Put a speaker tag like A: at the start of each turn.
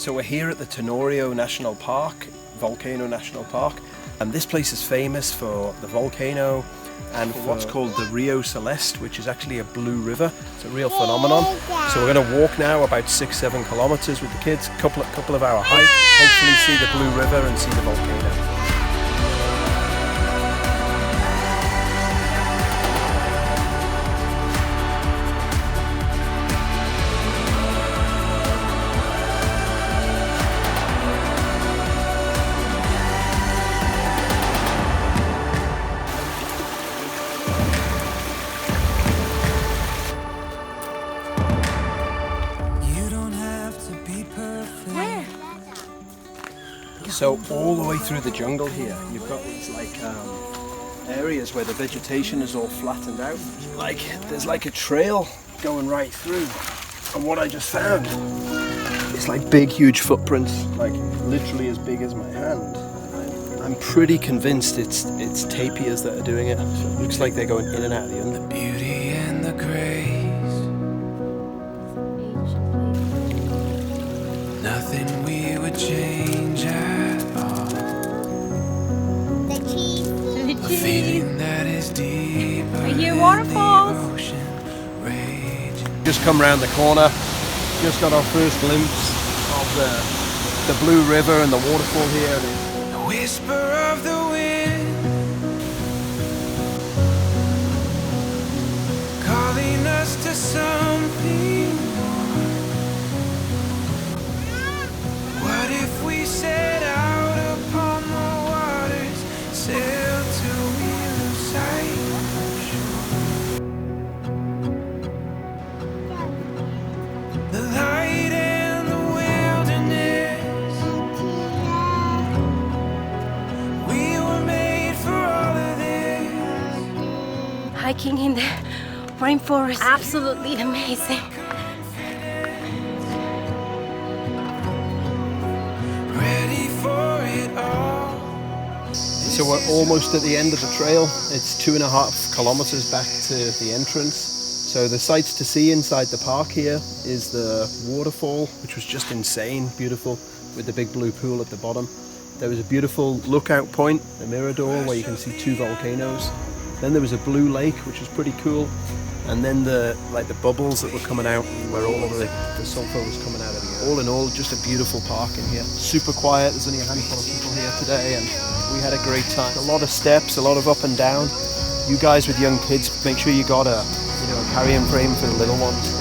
A: So we're here at the Rio National Park, Volcano National Park, and this place is famous for the volcano and for what's called the Rio Celeste, which is actually a blue river. It's a real phenomenon. So we're going to walk now about 6-7 kilometers with the kids, couple of hour hike, hopefully see the blue river and see the volcano. So all the way through the jungle here, you've got these like areas where the vegetation is all flattened out. Like there's like a trail going right through. And what I just found is like big, huge footprints, like literally as big as my hand. I'm pretty convinced it's tapirs that are doing it. So it looks like they're going in and out of the under.
B: The beauty and the grace, nothing we would change at all. A feeling that is deeper.
C: Right here, waterfalls.
B: Than the ocean raging.
A: Just come round the corner, just got our first glimpse of the blue river and the waterfall here.
B: The whisper of the wind, calling us to something more. What if we set out upon the waters, sail till we lose sight of shore? The light and the wilderness, we were made for all of this.
C: Hiking in the rainforest, absolutely amazing.
B: Ready for it all.
A: So we're almost at the end of the trail. It's 2.5 kilometers back to the entrance. So the sights to see inside the park here is the waterfall, which was just insane, beautiful, with the big blue pool at the bottom. There was a beautiful lookout point, the mirador, where you can see 2 volcanoes. Then there was a blue lake, which was pretty cool. And then the bubbles that were coming out, where all of the sulfur was coming out of the air. All in all, just a beautiful park in here. Super quiet. There's only a handful of people here today, and we had a great time. A lot of steps, a lot of up and down. You guys with young kids, make sure you got a carrying frame for the little ones.